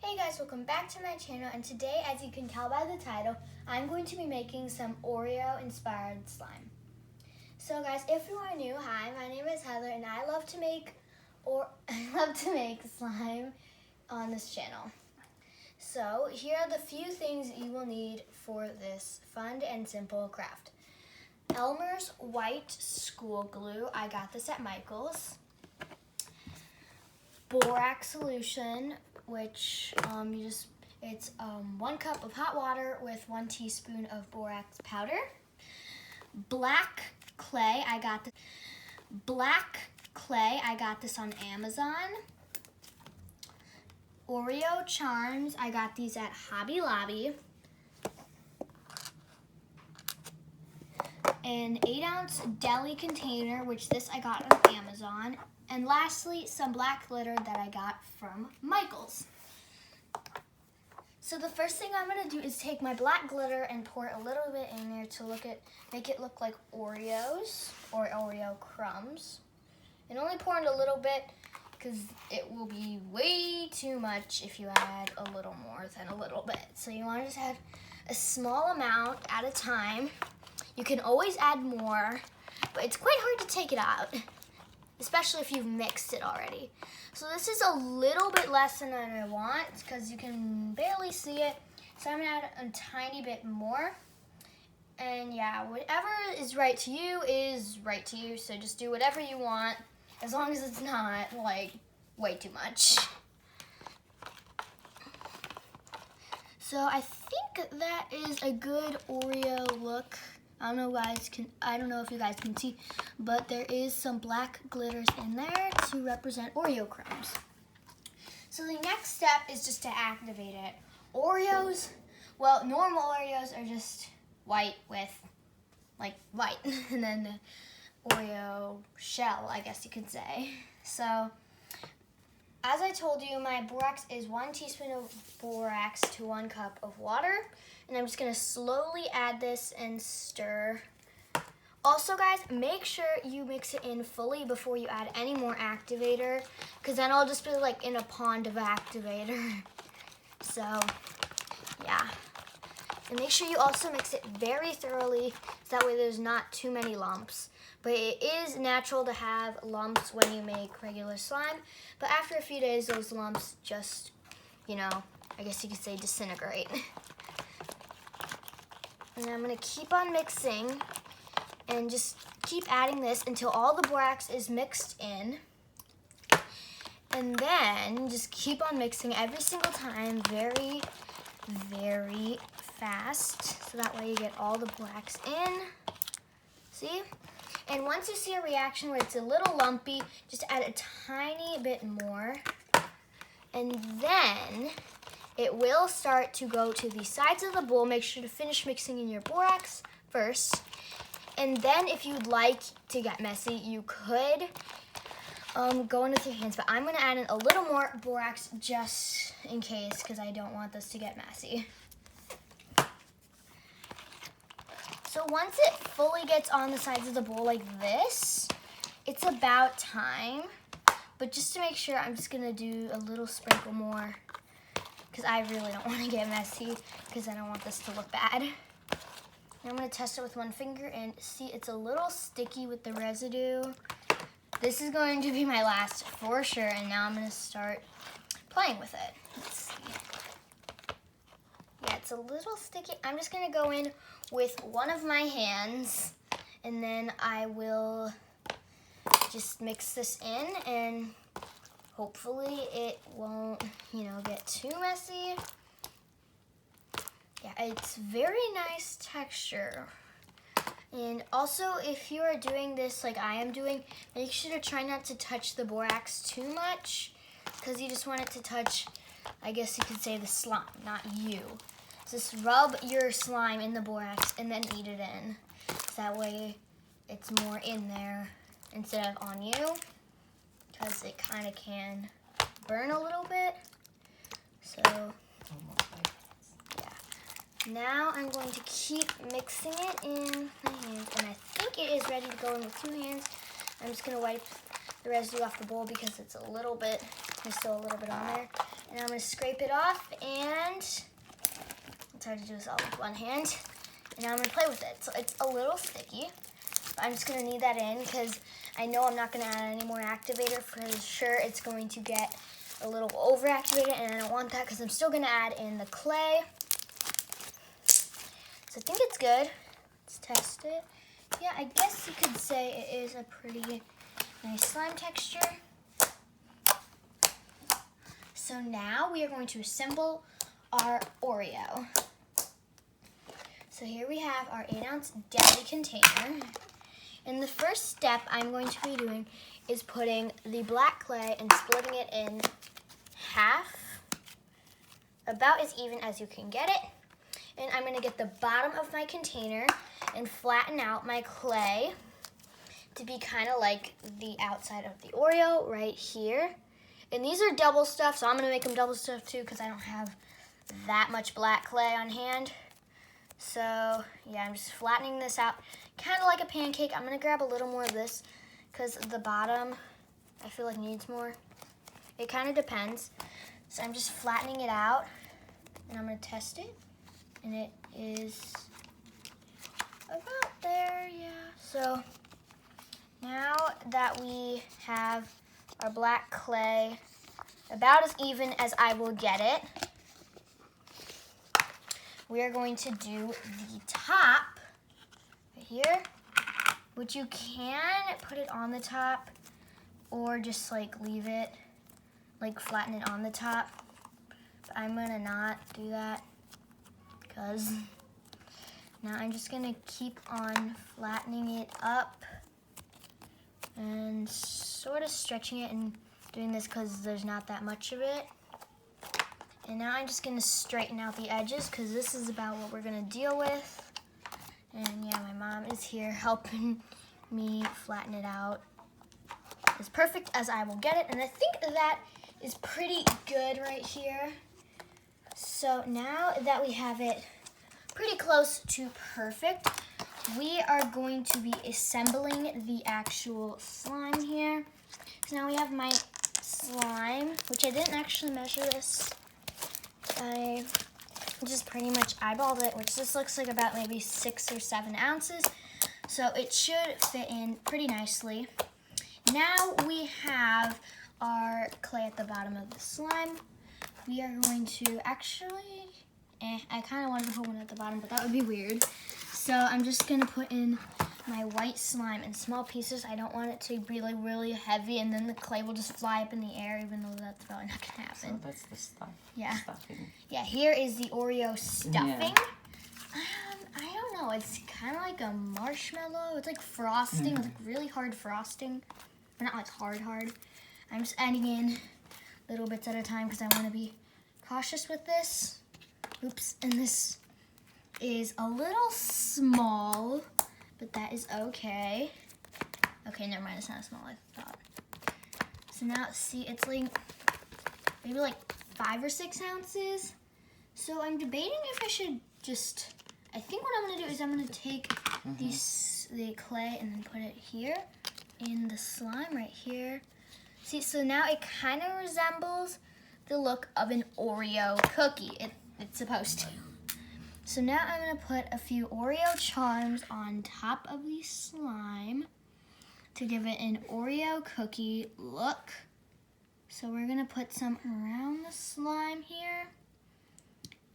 Hey guys, welcome back to my channel, and today, as you can tell by the title, I'm going to be making some Oreo inspired slime. So guys, if you are new, hi, my name is Heather and I love to make slime on this channel. So here are the few things you will need for this fun and simple craft. Elmer's white school glue, I got this at Michael's. Borax solution, which it's 1 cup of hot water with 1 teaspoon of borax powder. Black clay, I got this on Amazon. Oreo charms, I got these at Hobby Lobby. An 8-ounce deli container, which this I got on Amazon. And lastly, some black glitter that I got from Michael's. So the first thing I'm gonna do is take my black glitter and pour a little bit in there to make it look like Oreos or Oreo crumbs. And only pour in a little bit because it will be way too much if you add a little more than a little bit. So you wanna just add a small amount at a time. You can always add more, but it's quite hard to take it out, especially if you've mixed it already. So this is a little bit less than I want because you can barely see it. So I'm gonna add a tiny bit more. And yeah, whatever is right to you is right to you. So just do whatever you want, as long as it's not like way too much. So I think that is a good Oreo look. I don't know if you guys can see, but there is some black glitters in there to represent Oreo crumbs. So the next step is just to activate it. Oreos, well, normal Oreos are just white with, like, white, and then the Oreo shell, I guess you could say. So, as I told you, my borax is 1 teaspoon of borax to 1 cup of water. And I'm just gonna slowly add this and stir. Also guys, make sure you mix it in fully before you add any more activator, because then I'll just be like in a pond of activator. So, yeah. And make sure you also mix it very thoroughly, so that way there's not too many lumps. But it is natural to have lumps when you make regular slime, but after a few days, those lumps just, I guess you could say disintegrate. And I'm gonna keep on mixing and just keep adding this until all the borax is mixed in. And then just keep on mixing every single time very, very fast. So that way you get all the borax in. See? And once you see a reaction where it's a little lumpy, just add a tiny bit more. And then it will start to go to the sides of the bowl. Make sure to finish mixing in your borax first. And then if you'd like to get messy, you could go in with your hands. But I'm gonna add in a little more borax just in case, because I don't want this to get messy. So once it fully gets on the sides of the bowl like this, it's about time. But just to make sure, I'm just gonna do a little sprinkle more, because I really don't want to get messy, because I don't want this to look bad. And I'm going to test it with 1 finger, and see, it's a little sticky with the residue. This is going to be my last for sure, and now I'm going to start playing with it. Let's see. Yeah, it's a little sticky. I'm just going to go in with one of my hands, and then I will just mix this in, and hopefully it won't, get too messy. Yeah, it's very nice texture. And also, if you are doing this like I am doing, make sure to try not to touch the borax too much, because you just want it to touch, I guess you could say, the slime, not you. Just rub your slime in the borax and then eat it in. So that way it's more in there instead of on you, because it kind of can burn a little bit. So yeah, now I'm going to keep mixing it in my hands, and I think it is ready to go in with 2 hands. I'm just going to wipe the residue off the bowl because it's there's still a little bit on there. And I'm gonna scrape it off, and it's hard to do this all with one hand. And now I'm gonna play with it. So it's a little sticky, but I'm just gonna knead that in because I know I'm not gonna add any more activator. For sure it's going to get a little over-activated, and I don't want that because I'm still gonna add in the clay. So I think it's good. Let's test it. Yeah, I guess you could say it is a pretty nice slime texture. So now we are going to assemble our Oreo. So here we have our 8-ounce deli container. And the first step I'm going to be doing is putting the black clay and splitting it in half, about as even as you can get it. And I'm gonna get the bottom of my container and flatten out my clay to be kind of like the outside of the Oreo right here. And these are double stuffed, so I'm gonna make them double stuffed too because I don't have that much black clay on hand. So yeah, I'm just flattening this out kind of like a pancake. I'm gonna grab a little more of this because the bottom I feel like needs more. It kind of depends. So I'm just flattening it out and I'm gonna test it. And it is about there, yeah. So now that we have our black clay about as even as I will get it, we are going to do the top right here, which you can put it on the top or just like leave it, like flatten it on the top. But I'm gonna not do that because now I'm just gonna keep on flattening it up and sort of stretching it and doing this because there's not that much of it. And now I'm just gonna straighten out the edges because this is about what we're gonna deal with. And yeah, my mom is here helping me flatten it out as perfect as I will get it. And I think that is pretty good right here. So now that we have it pretty close to perfect, we are going to be assembling the actual slime here. So now we have my slime, which I didn't actually measure this. I just pretty much eyeballed it, which this looks like about maybe 6 or 7 ounces. So it should fit in pretty nicely. Now we have our clay at the bottom of the slime. We are going to actually, I kind of wanted to put one at the bottom, but that would be weird. So I'm just gonna put in my white slime in small pieces. I don't want it to be like really heavy and then the clay will just fly up in the air, even though that's probably not gonna happen. So that's the stuff. Yeah. Stuffing. Yeah, here is the Oreo stuffing. Yeah. I don't know, it's kind of like a marshmallow. It's like frosting, it's like really hard frosting. But not like hard. I'm just adding in little bits at a time because I want to be cautious with this. Oops, and this is a little small, but that is okay. Okay, never mind, it's not as small as I thought. So now, see, it's like maybe like 5 or 6 ounces. So I'm debating if I should just, I think what I'm gonna do is I'm gonna take the clay and then put it here in the slime right here. See, so now it kind of resembles the look of an Oreo cookie. It's supposed to. So now I'm gonna put a few Oreo charms on top of the slime to give it an Oreo cookie look. So we're gonna put some around the slime here.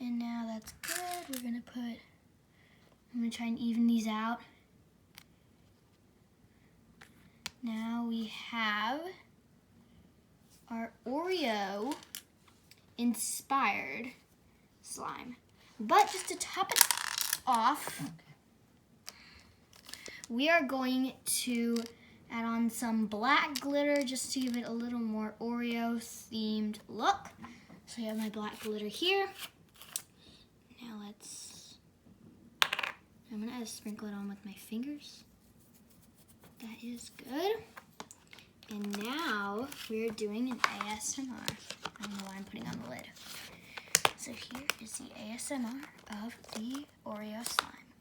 And now that's good. I'm gonna try and even these out. Now we have our Oreo inspired slime. But just to top it off, we are going to add on some black glitter just to give it a little more Oreo themed look. So I have my black glitter here. Now I'm gonna sprinkle it on with my fingers. That is good. And now we're doing an ASMR. I don't know why I'm putting on the lid. So here is the ASMR of the Oreo slime.